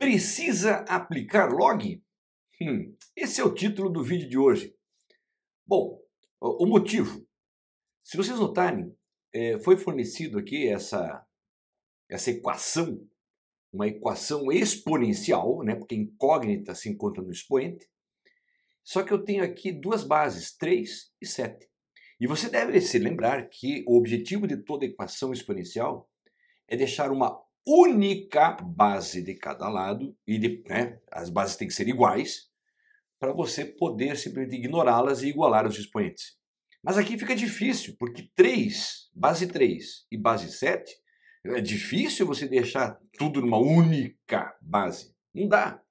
Precisa aplicar log? Esse é o título do vídeo de hoje. Bom, o motivo. Se vocês notarem, foi fornecido aqui essa equação, uma equação exponencial, né, porque incógnita se encontra no expoente. Só que eu tenho aqui duas bases, 3 e 7. E você deve se lembrar que o objetivo de toda equação exponencial é deixar uma única base de cada lado, e as bases têm que ser iguais, para você poder simplesmente ignorá-las e igualar os expoentes. Mas aqui fica difícil, porque base 3 e base 7, é difícil você deixar tudo numa única base. Não dá.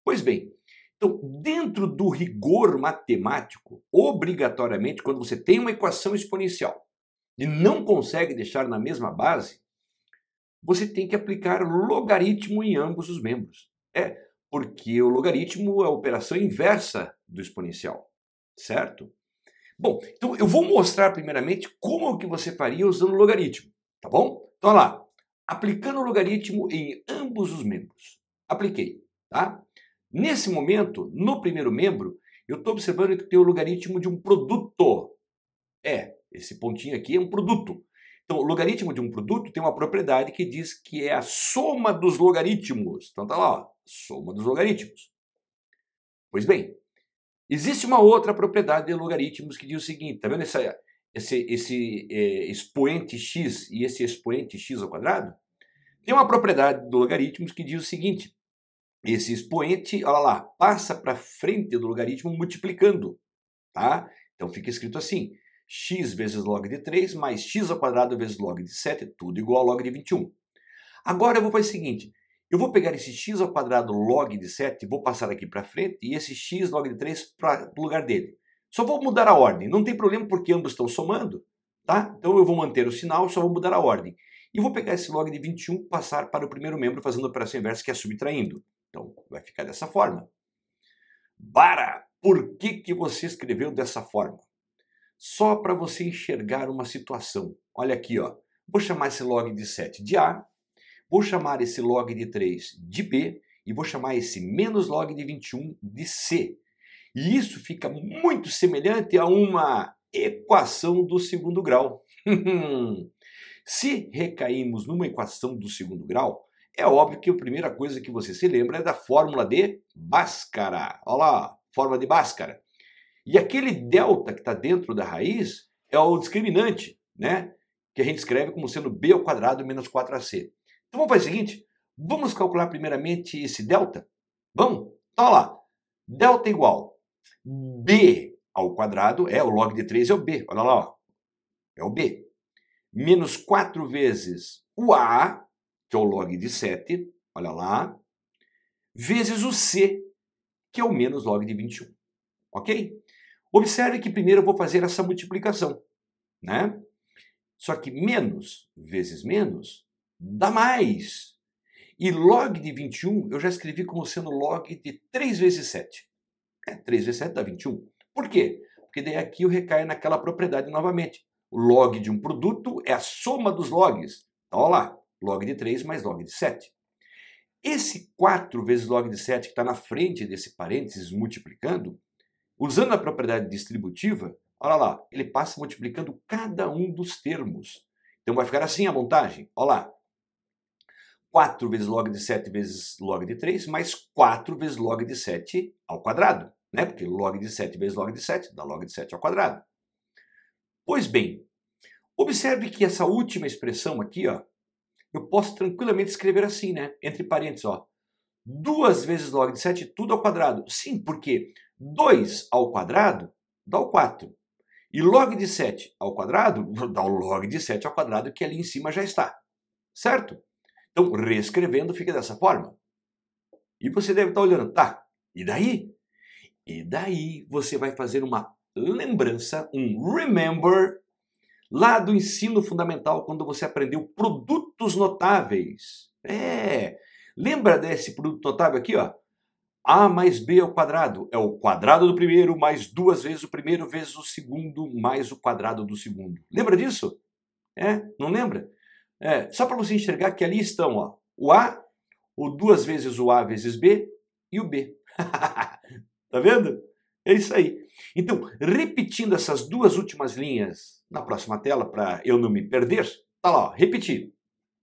Pois bem, então, dentro do rigor matemático, obrigatoriamente, quando você tem uma equação exponencial e não consegue deixar na mesma base, você tem que aplicar logaritmo em ambos os membros. Porque o logaritmo é a operação inversa do exponencial, certo? Bom, então eu vou mostrar primeiramente como que você faria usando o logaritmo, tá bom? Então, olha lá, aplicando o logaritmo em ambos os membros. Apliquei, tá? Nesse momento, no primeiro membro, eu estou observando que tem o logaritmo de um produto. Esse pontinho aqui é um produto. Então, o logaritmo de um produto tem uma propriedade que diz que é a soma dos logaritmos. Então, tá lá, ó, soma dos logaritmos. Pois bem, existe uma outra propriedade de logaritmos que diz o seguinte, tá vendo esse expoente x e esse expoente x ao quadrado? Tem uma propriedade do logaritmos que diz o seguinte, esse expoente, olha lá, passa para frente do logaritmo multiplicando, tá? Então fica escrito assim, x vezes log de 3 mais x ao quadrado vezes log de 7, tudo igual a log de 21. Agora eu vou fazer o seguinte, eu vou pegar esse x ao quadrado log de 7, vou passar aqui para frente, e esse x log de 3 para o lugar dele. Só vou mudar a ordem, não tem problema porque ambos estão somando, tá? Então eu vou manter o sinal, só vou mudar a ordem. E vou pegar esse log de 21 e passar para o primeiro membro fazendo a operação inversa, que é subtraindo. Então vai ficar dessa forma. Por que você escreveu dessa forma? Só para você enxergar uma situação. Olha aqui, ó. Vou chamar esse log de 7 de A, vou chamar esse log de 3 de B e vou chamar esse menos log de 21 de C. E isso fica muito semelhante a uma equação do segundo grau. Se recaímos numa equação do segundo grau, é óbvio que a primeira coisa que você se lembra é da fórmula de Bhaskara. Olha lá, fórmula de Bhaskara. E aquele delta que está dentro da raiz é o discriminante, né? Que a gente escreve como sendo b ao quadrado menos 4ac. Então vamos fazer o seguinte, vamos calcular primeiramente esse delta? Vamos? Então olha lá, delta igual b ao quadrado, o log de 3 é o b, olha lá, ó, é o b, menos 4 vezes o a, que é o log de 7, olha lá, vezes o c, que é o menos log de 21, ok? Observe que primeiro eu vou fazer essa multiplicação, né? Só que menos vezes menos dá mais. E log de 21 eu já escrevi como sendo log de 3 vezes 7. 3 vezes 7 dá 21. Por quê? Porque daí aqui eu recaio naquela propriedade novamente. O log de um produto é a soma dos logs. Então, olha lá, log de 3 mais log de 7. Esse 4 vezes log de 7 que está na frente desse parênteses multiplicando, usando a propriedade distributiva, olha lá, ele passa multiplicando cada um dos termos. Então vai ficar assim a montagem, olha lá. 4 vezes log de 7 vezes log de 3, mais 4 vezes log de 7 ao quadrado, né? Porque log de 7 vezes log de 7 dá log de 7 ao quadrado. Pois bem, observe que essa última expressão aqui, ó, eu posso tranquilamente escrever assim, né? Entre parênteses, ó. 2 vezes log de 7, tudo ao quadrado. Sim, porque 2 ao quadrado dá o 4. E log de 7 ao quadrado dá o log de 7 ao quadrado, que ali em cima já está. Certo? Então, reescrevendo fica dessa forma. E você deve estar olhando, tá, e daí? E daí você vai fazer uma lembrança, um remember, lá do ensino fundamental, quando você aprendeu produtos notáveis. Lembra desse produto notável aqui, ó? A mais B ao quadrado é o quadrado do primeiro mais 2 vezes o primeiro vezes o segundo mais o quadrado do segundo. Lembra disso? Não lembra? Só para você enxergar que ali estão, ó, o A, o 2 vezes o A vezes B e o B. Tá vendo? É isso aí. Então, repetindo essas duas últimas linhas na próxima tela, para eu não me perder, tá lá, ó, repetir,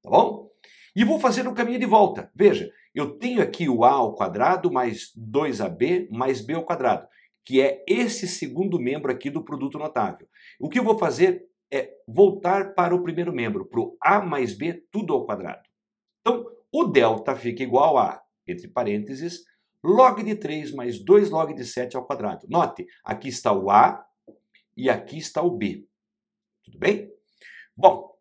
tá bom? E vou fazer o caminho de volta. Veja, eu tenho aqui o A ao quadrado mais 2AB mais B ao quadrado, que é esse segundo membro aqui do produto notável. O que eu vou fazer é voltar para o primeiro membro, para o A mais B, tudo ao quadrado. Então, o delta fica igual a, entre parênteses, log de 3 mais 2 log de 7 ao quadrado. Note, aqui está o A e aqui está o B. Tudo bem? Bom,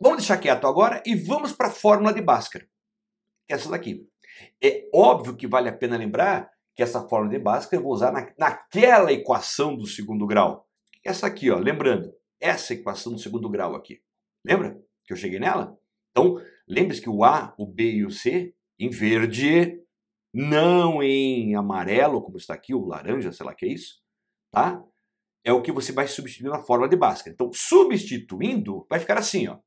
vamos deixar quieto agora e vamos para a fórmula de Bhaskara, que é essa daqui. É óbvio que vale a pena lembrar que essa fórmula de Bhaskara eu vou usar naquela equação do segundo grau. Essa aqui, ó, lembrando, essa equação do segundo grau aqui. Lembra que eu cheguei nela? Então, lembre-se que o A, o B e o C, em verde, não em amarelo, como está aqui, o laranja, sei lá que é isso, tá? É o que você vai substituir na fórmula de Bhaskara. Então, substituindo, vai ficar assim, ó.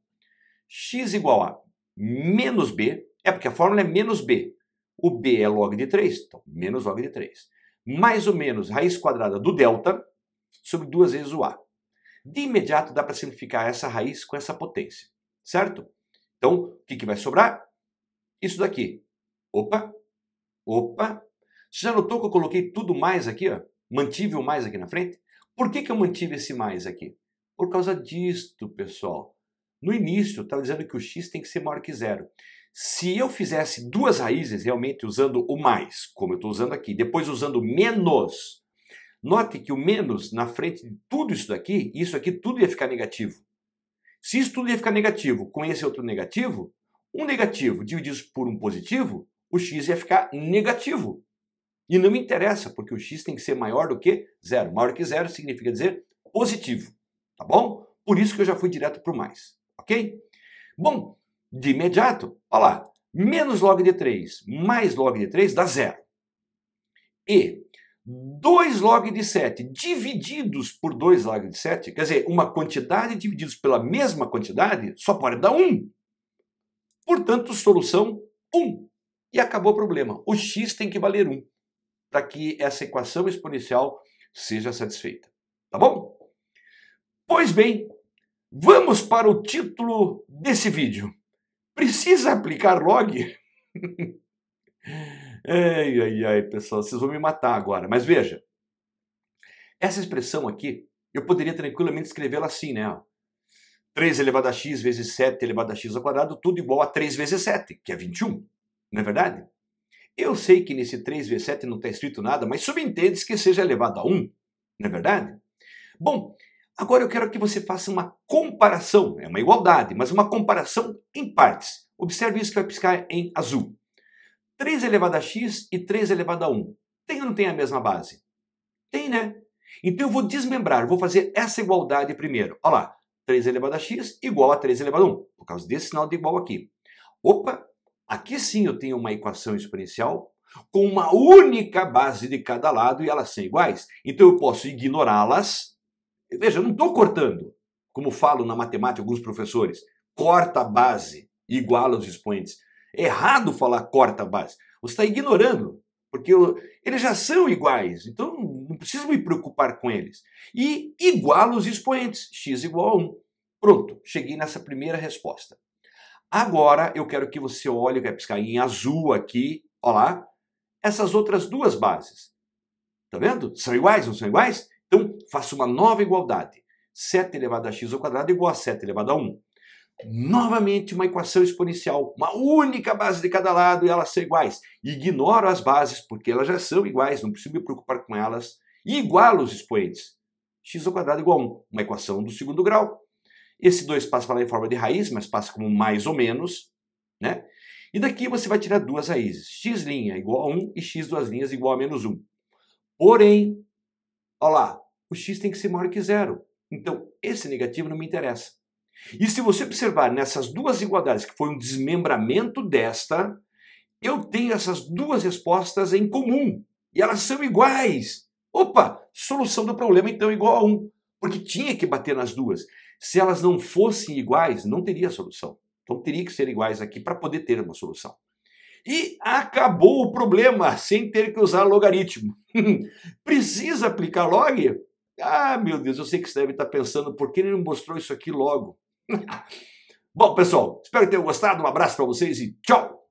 X igual a menos B, porque a fórmula é menos B. O B é log de 3, então menos log de 3. Mais ou menos raiz quadrada do delta sobre 2 vezes o A. De imediato dá para simplificar essa raiz com essa potência, certo? Então, o que vai sobrar? Isso daqui. Opa. Você já notou que eu coloquei tudo mais aqui, ó? Mantive o mais aqui na frente? Por que eu mantive esse mais aqui? Por causa disto, pessoal. No início, eu estava dizendo que o x tem que ser maior que zero. Se eu fizesse duas raízes realmente usando o mais, como eu estou usando aqui, depois usando menos, note que o menos na frente de tudo isso aqui tudo ia ficar negativo. Se isso tudo ia ficar negativo com esse outro negativo, um negativo dividido por um positivo, o x ia ficar negativo. E não me interessa, porque o x tem que ser maior do que zero. Maior que zero significa dizer positivo, tá bom? Por isso que eu já fui direto para o mais, ok? Bom, de imediato, olha lá, menos log de 3 mais log de 3 dá zero. E 2 log de 7 divididos por 2 log de 7, quer dizer, uma quantidade divididos pela mesma quantidade só pode dar 1. Portanto, solução 1. E acabou o problema. O x tem que valer 1 para que essa equação exponencial seja satisfeita. Tá bom? Pois bem, vamos para o título desse vídeo. Precisa aplicar log? Ai, pessoal, vocês vão me matar agora. Mas veja, essa expressão aqui, eu poderia tranquilamente escrevê-la assim, né? 3 elevado a x vezes 7 elevado a x ao quadrado, tudo igual a 3 vezes 7, que é 21. Não é verdade? Eu sei que nesse 3 vezes 7 não está escrito nada, mas subentende-se que seja elevado a 1. Não é verdade? Bom, agora eu quero que você faça uma comparação, é uma igualdade, mas uma comparação em partes. Observe isso que vai piscar em azul. 3 elevado a x e 3 elevado a 1. Tem ou não tem a mesma base? Tem, né? Então eu vou desmembrar, vou fazer essa igualdade primeiro. Olha lá, 3 elevado a x igual a 3 elevado a 1, por causa desse sinal de igual aqui. Opa, aqui sim eu tenho uma equação exponencial com uma única base de cada lado e elas são iguais. Então eu posso ignorá-las. Veja, eu não estou cortando, como falam na matemática alguns professores. Corta a base e iguala os expoentes. É errado falar corta a base. Você está ignorando, porque eles já são iguais, então não preciso me preocupar com eles. E iguala os expoentes, x igual a 1. Pronto, cheguei nessa primeira resposta. Agora eu quero que você olhe, vai piscar em azul aqui, olha lá, essas outras duas bases. Tá vendo? São iguais, não são iguais? Então faço uma nova igualdade. 7 elevado a x ao quadrado igual a 7 elevado a 1. Novamente uma equação exponencial, uma única base de cada lado e elas são iguais. Ignoro as bases porque elas já são iguais, não preciso me preocupar com elas. E igualo os expoentes. X ao quadrado igual a 1, uma equação do segundo grau. Esse 2 passa para lá em forma de raiz, mas passa como mais ou menos, né? E daqui você vai tirar duas raízes. X' igual a 1 e x duas linhas igual a menos 1. Porém, olha lá, o x tem que ser maior que zero. Então, esse negativo não me interessa. E se você observar nessas duas igualdades, que foi um desmembramento desta, eu tenho essas duas respostas em comum. E elas são iguais. Opa, solução do problema então é igual a 1. Porque tinha que bater nas duas. Se elas não fossem iguais, não teria solução. Então Então teria que ser iguais aqui para poder ter uma solução. E acabou o problema sem ter que usar logaritmo. Precisa aplicar log? Ah, meu Deus, eu sei que você deve estar pensando, por que ele não mostrou isso aqui logo? Bom, pessoal, espero que tenham gostado. Um abraço para vocês e tchau!